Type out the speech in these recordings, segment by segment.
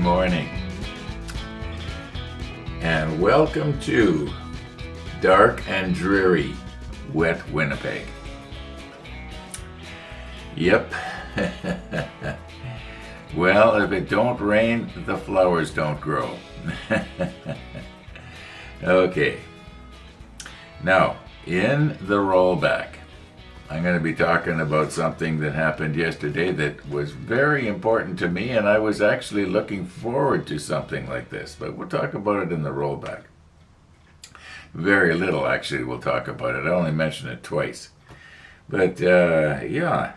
morning, and welcome to dark and dreary, wet Winnipeg. Yep. Well, if it don't rain, the flowers don't grow. Okay. Now, in the rollback, I'm going to be talking about something that happened yesterday that was very important to me, and I was actually looking forward to something like this, but we'll talk about it in the rollback. Very little, actually, we'll talk about it. I only mentioned it twice. But, I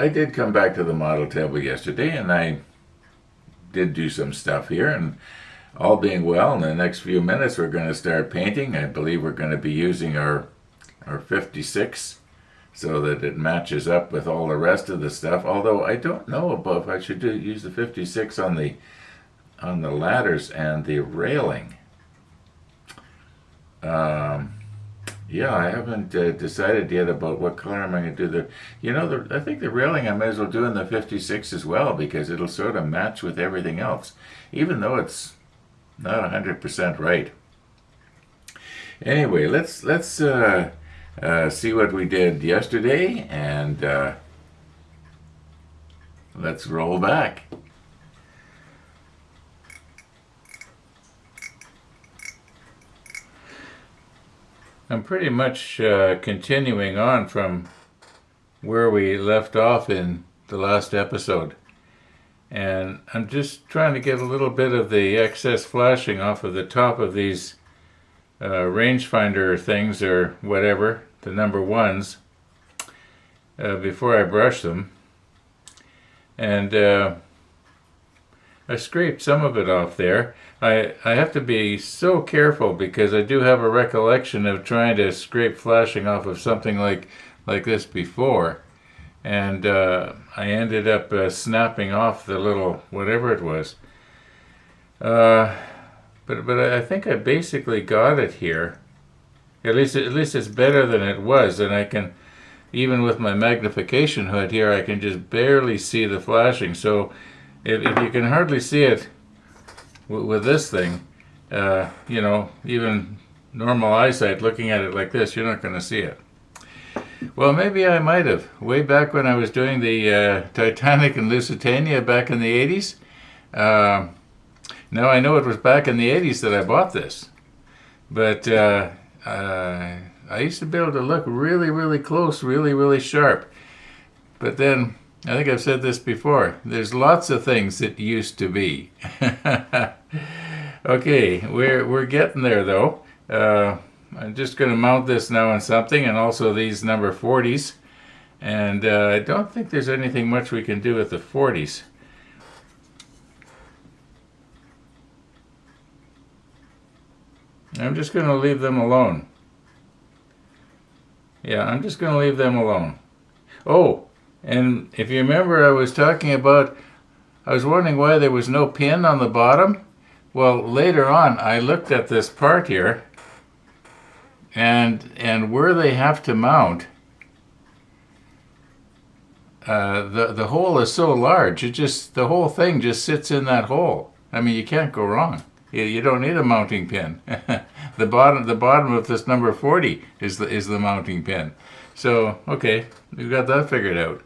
did come back to the model table yesterday, and I did do some stuff here, and all being well, in the next few minutes we're going to start painting. I believe we're going to be using our 56 so that it matches up with all the rest of the stuff, although I don't know about if I should use the 56 on the ladders and the railing. I haven't decided yet about what color I'm going to do. I think the railing I might as well do in the 56 as well, because it'll sort of match with everything else, even though it's not 100% right. Anyway, let's see what we did yesterday, and let's roll back. I'm pretty much continuing on from where we left off in the last episode. And I'm just trying to get a little bit of the excess flashing off of the top of these rangefinder things, or whatever, the number ones, before I brush them. And I scraped some of it off there. I have to be so careful, because I do have a recollection of trying to scrape flashing off of something like this before, and I ended up snapping off the little whatever it was. But I think I basically got it here. At least it's better than it was, and I can, even with my magnification hood here, I can just barely see the flashing. So if you can hardly see it with this thing, even normal eyesight, looking at it like this, you're not going to see it. Well, maybe I might have, way back when I was doing the Titanic and Lusitania back in the 80s. Now I know it was back in the 80s that I bought this, but I used to be able to look really, really close, really, really sharp. But then, I think I've said this before, there's lots of things that used to be. Okay, we're getting there though. I'm just going to mount this now on something, and also these number 40s. And I don't think there's anything much we can do with the 40s. I'm just going to leave them alone. Yeah, I'm just going to leave them alone. Oh, and if you remember, I was wondering why there was no pin on the bottom. Well, later on, I looked at this part here, and where they have to mount, the hole is so large, the whole thing just sits in that hole. I mean, you can't go wrong. You don't need a mounting pin. The bottom of this number 40 is the mounting pin. So, okay, we've got that figured out.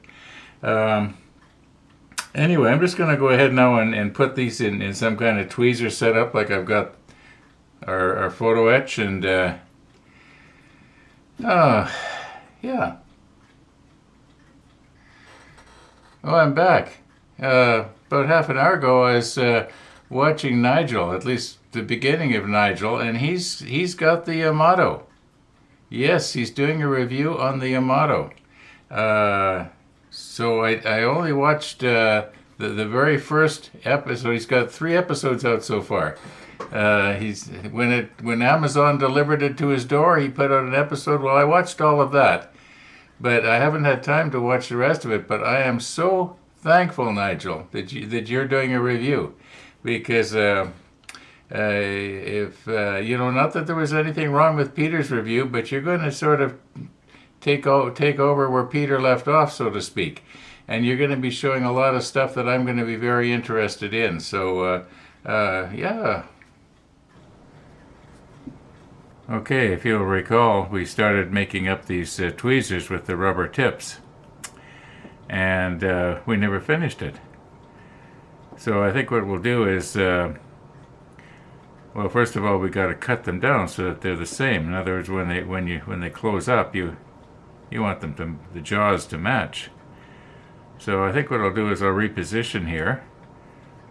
Anyway, I'm just going to go ahead now and put these in some kind of tweezer setup, like I've got our photo etch, and yeah. Oh, I'm back. About half an hour ago, I was watching Nigel, at least the beginning of Nigel, and he's got the Yamato. Yes, he's doing a review on the Yamato. So I only watched the very first episode. He's got 3 episodes out so far. When Amazon delivered it to his door, he put out an episode. Well, I watched all of that, but I haven't had time to watch the rest of it. But I am so thankful, Nigel, that you're doing a review, because if not that there was anything wrong with Peter's review, but you're going to sort of take over where Peter left off, so to speak. and you're going to be showing a lot of stuff that I'm going to be very interested in. So, yeah. Okay, if you'll recall, we started making up these tweezers with the rubber tips, and we never finished it. So I think what we'll do is, well, first of all, we got to cut them down so that they're the same. In other words, when they close up, you want them to, the jaws to match. So I think what I'll do is I'll reposition here,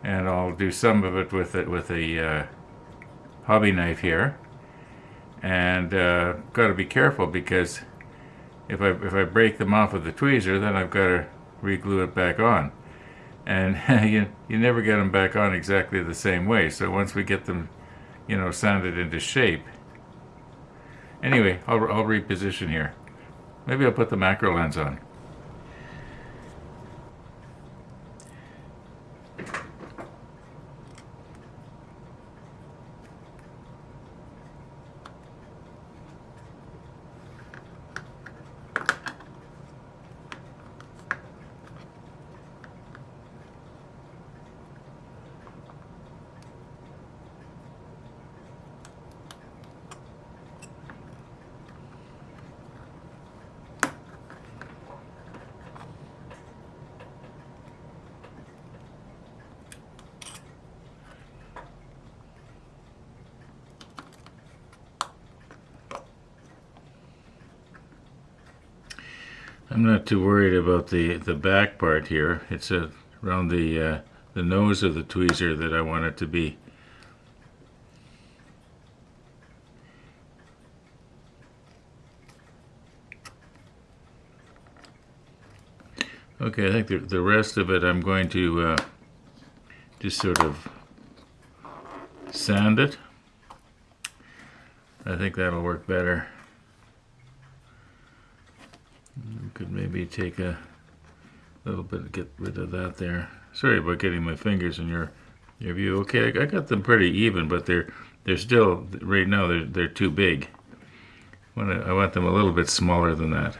and I'll do some of it with a hobby knife here. And got to be careful, because if I break them off with the tweezer, then I've got to re-glue it back on, and you never get them back on exactly the same way. So once we get them, sanded into shape. Anyway, I'll reposition here. Maybe I'll put the macro lens on. I'm not too worried about the back part here. It's around the nose of the tweezer that I want it to be. Okay, I think the rest of it I'm going to just sort of sand it. I think that'll work better. You could maybe take a little bit, get rid of that there. Sorry about getting my fingers in your view. Okay, I got them pretty even, but they're still, right now they're too big. I want them a little bit smaller than that.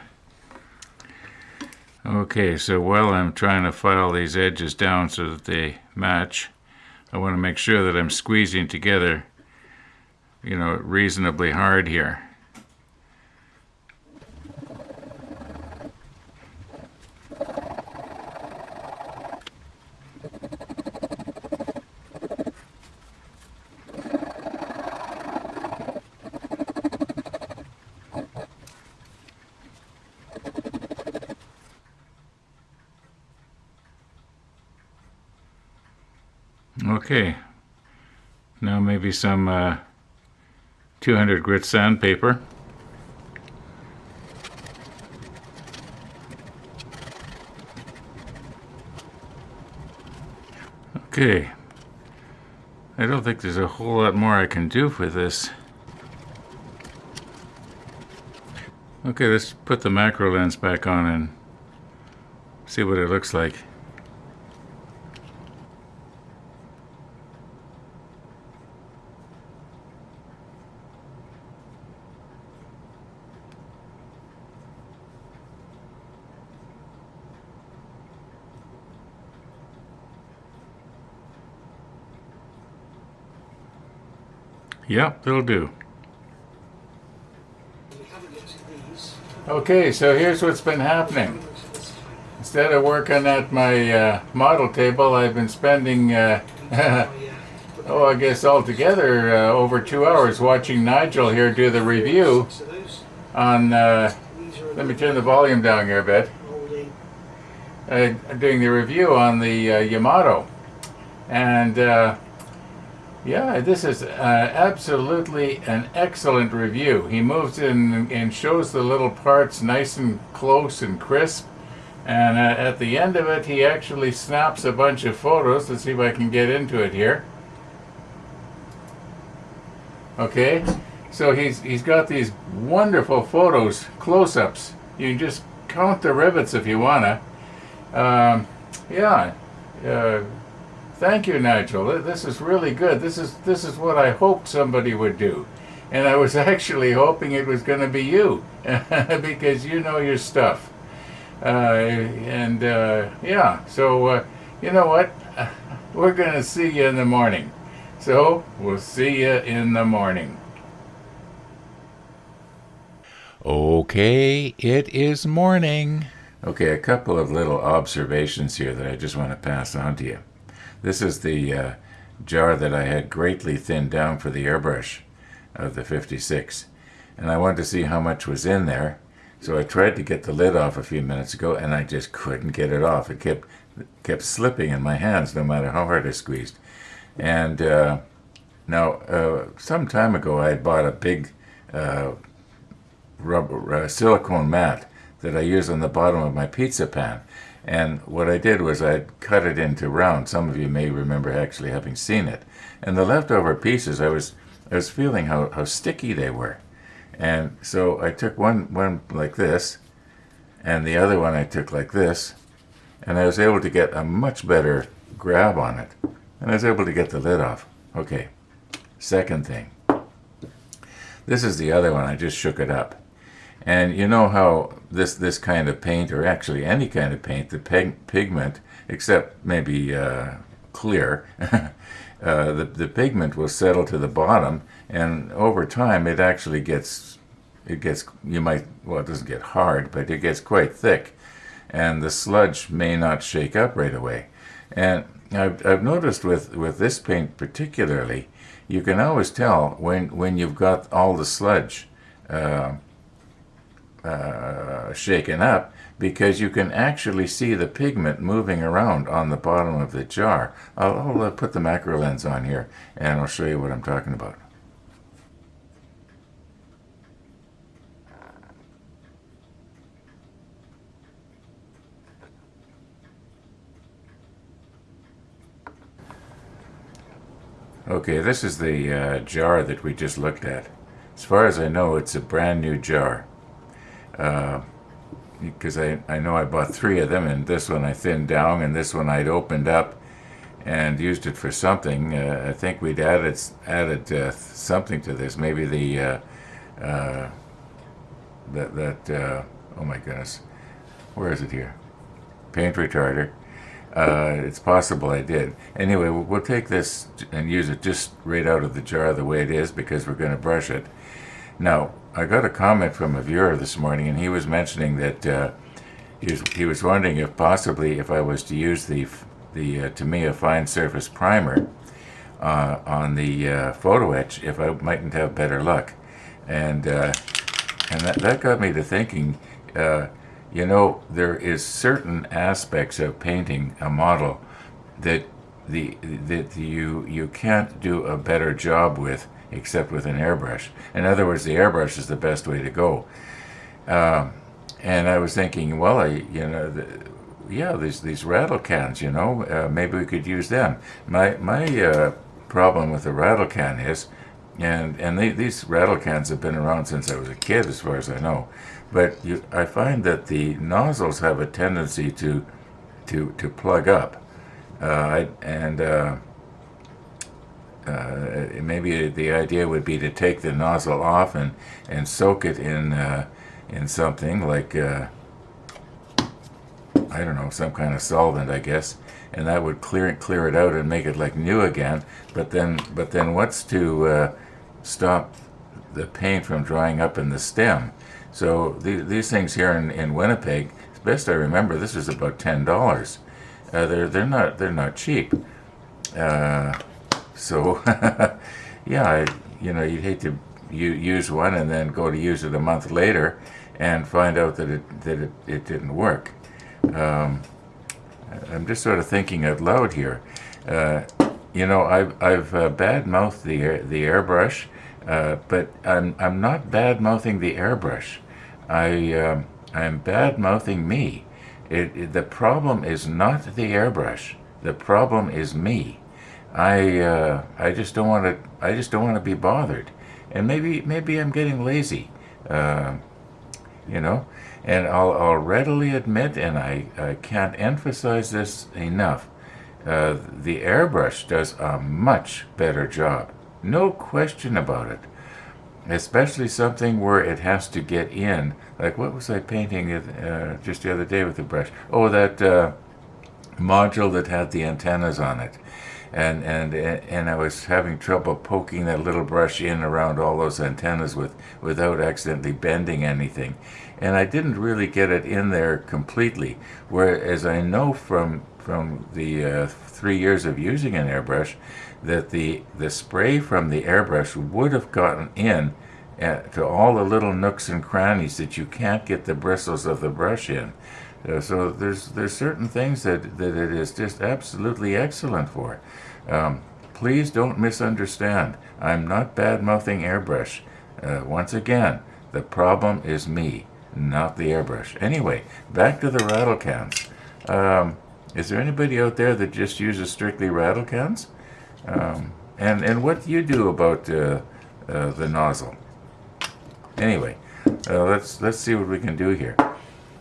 Okay, so while I'm trying to file these edges down so that they match, I want to make sure that I'm squeezing together, reasonably hard here. Okay, now maybe some 200 grit sandpaper. Okay, I don't think there's a whole lot more I can do with this. Okay, let's put the macro lens back on and see what it looks like. Yep, that'll do. Okay, so here's what's been happening. Instead of working at my model table, I've been spending, I guess altogether over 2 hours watching Nigel here do the review on, let me turn the volume down here a bit, doing the review on the Yamato. And yeah, this is absolutely an excellent review. He moves in and shows the little parts nice and close and crisp. And at the end of it, he actually snaps a bunch of photos. Let's see if I can get into it here. Okay, so he's got these wonderful photos, close-ups. You can just count the rivets if you wanna. Yeah. Thank you, Nigel. This is really good. This is what I hoped somebody would do, and I was actually hoping it was going to be you, because you know your stuff. Yeah, so you know what? We're going to see you in the morning. So we'll see you in the morning. Okay, it is morning. Okay, a couple of little observations here that I just want to pass on to you. This is the jar that I had greatly thinned down for the airbrush of the 56. And I wanted to see how much was in there. So I tried to get the lid off a few minutes ago, and I just couldn't get it off. It kept slipping in my hands no matter how hard I squeezed. And now, some time ago, I had bought a big rubber silicone mat that I use on the bottom of my pizza pan. And what I did was I cut it into rounds. Some of you may remember actually having seen it. And the leftover pieces, I was feeling how sticky they were. And so I took one like this, and the other one I took like this, and I was able to get a much better grab on it. And I was able to get the lid off. Okay, second thing. This is the other one. I just shook it up. And you know how this kind of paint, or actually any kind of paint, the pigment, except maybe clear, the pigment will settle to the bottom, and over time it actually gets, it doesn't get hard, but it gets quite thick, and the sludge may not shake up right away. And I've noticed with this paint particularly, you can always tell when you've got all the sludge shaken up, because you can actually see the pigment moving around on the bottom of the jar. I'll put the macro lens on here and I'll show you what I'm talking about. Okay, this is the jar that we just looked at. As far as I know, it's a brand new jar. Because I know I bought 3 of them, and this one I thinned down, and this one I'd opened up and used it for something. I think we'd added something to this. Maybe the oh my goodness, where is it here? Paint retarder. It's possible I did. Anyway, we'll take this and use it just right out of the jar the way it is, because we're going to brush it. Now, I got a comment from a viewer this morning, and he was mentioning that he was wondering if possibly if I was to use the Tamiya fine surface primer on the photo etch, if I mightn't have better luck. And that got me to thinking, you know, there is certain aspects of painting a model that you can't do a better job with except with an airbrush. In other words, the airbrush is the best way to go. And I was thinking, well, these rattle cans, you know, maybe we could use them. My problem with the rattle can is, and these rattle cans have been around since I was a kid, as far as I know, but I find that the nozzles have a tendency to plug up, maybe the idea would be to take the nozzle off and soak it in something like I don't know, some kind of solvent, I guess, and that would clear it out and make it like new again. But then what's to stop the paint from drying up in the stem? So these things here in Winnipeg, as best I remember, this is about $10. They're not cheap. So yeah, you'd hate to use one and then go to use it a month later and find out that it didn't work. I'm just sort of thinking out loud here. I've bad-mouthed the airbrush, but I'm not bad-mouthing the airbrush. I'm bad-mouthing me. The problem is not the airbrush. The problem is me. I just don't want to be bothered, and maybe I'm getting lazy, And I'll readily admit, and I can't emphasize this enough, the airbrush does a much better job, no question about it. Especially something where it has to get in. Like, what was I painting just the other day with the brush? Oh, that module that had the antennas on it. And I was having trouble poking that little brush in around all those antennas without accidentally bending anything. And I didn't really get it in there completely. Whereas I know from the 3 years of using an airbrush that the spray from the airbrush would have gotten in to all the little nooks and crannies that you can't get the bristles of the brush in. So there's certain things that it is just absolutely excellent for. Please don't misunderstand. I'm not bad-mouthing airbrush. Once again, the problem is me, not the airbrush. Anyway, back to the rattle cans. Is there anybody out there that just uses strictly rattle cans? And what do you do about the nozzle? Anyway, let's see what we can do here.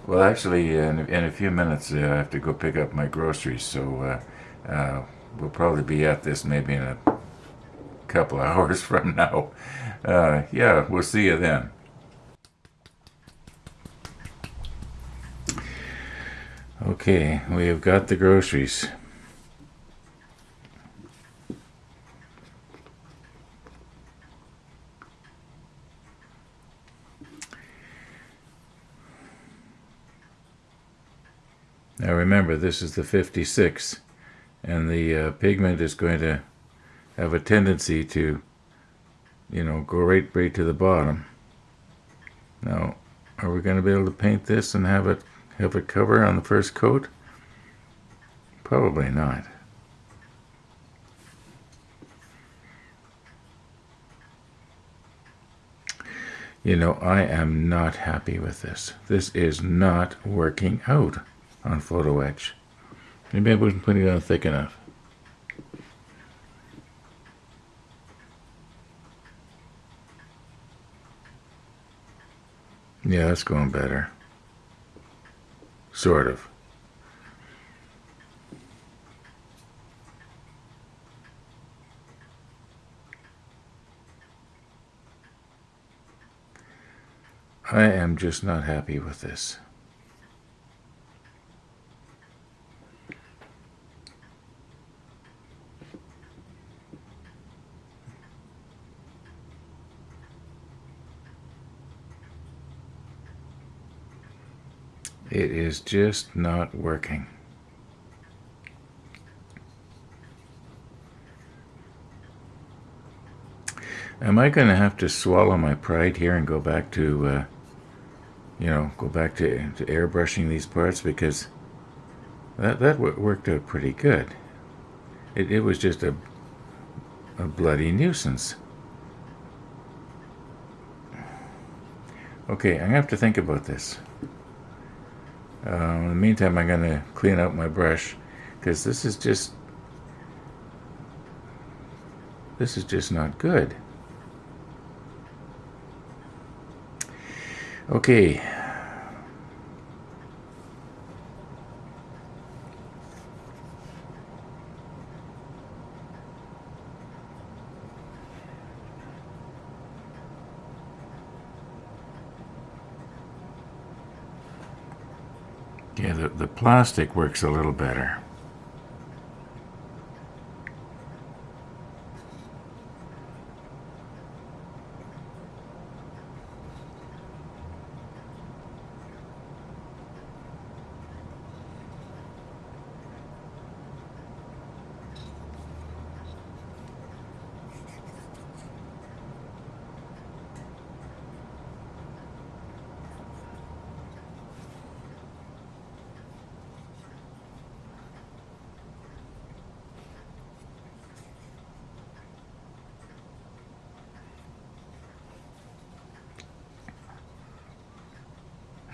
Well, actually, in a few minutes, I have to go pick up my groceries, so we'll probably be at this maybe in a couple of hours from now. Yeah, we'll see you then. Okay, we have got the groceries. Now remember, this is the 56, and the pigment is going to have a tendency to, go right to the bottom. Now, are we going to be able to paint this and have it cover on the first coat? Probably not. I am not happy with this. This is not working out on photo etch. Maybe I wasn't putting it on thick enough. Yeah, that's going better. Sort of. I am just not happy with this. It is just not working. Am I going to have to swallow my pride here and go back to, to airbrushing these parts? Because that worked out pretty good. It was just a bloody nuisance. Okay, I'm going to have to think about this. In the meantime, I'm going to clean out my brush, because this is just not good. Okay. Yeah, the plastic works a little better.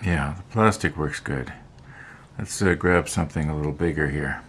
Yeah, the plastic works good. Let's grab something a little bigger here.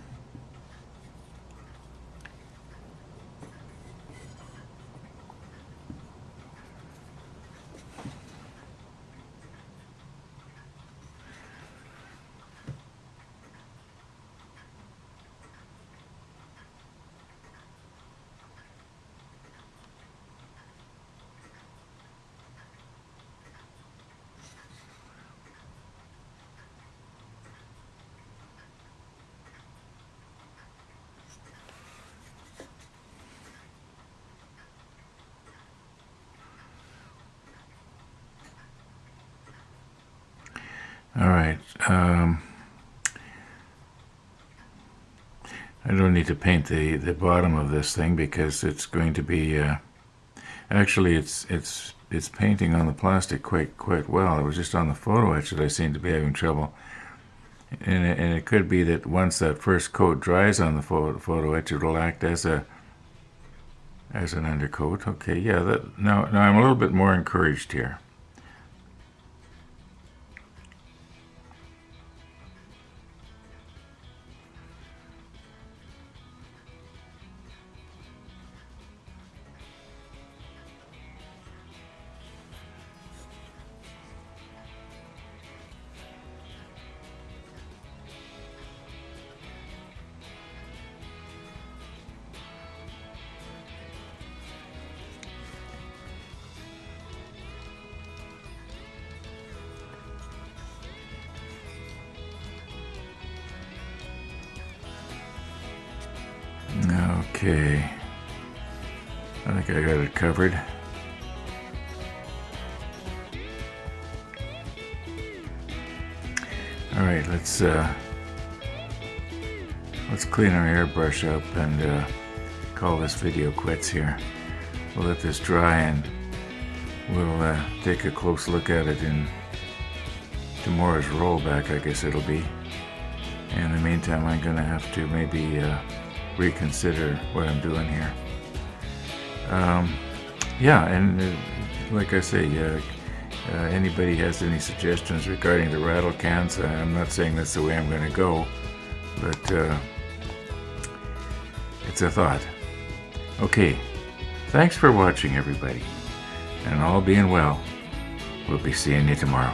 All right. I don't need to paint the bottom of this thing because it's going to be. Actually, it's painting on the plastic quite well. It was just on the photo etch that I seem to be having trouble. And it could be that once that first coat dries on the photo etch, it'll act as an undercoat. Okay, yeah. Now I'm a little bit more encouraged here. Okay, I think I got it covered. All right, let's clean our airbrush up and call this video quits here. We'll let this dry and we'll take a close look at it in tomorrow's rollback, I guess it'll be. In the meantime, I'm gonna have to maybe reconsider what I'm doing here. Yeah, and like I say, anybody has any suggestions regarding the rattle cans, I'm not saying that's the way I'm going to go, but it's a thought. Okay, thanks for watching, everybody, and all being well, we'll be seeing you tomorrow.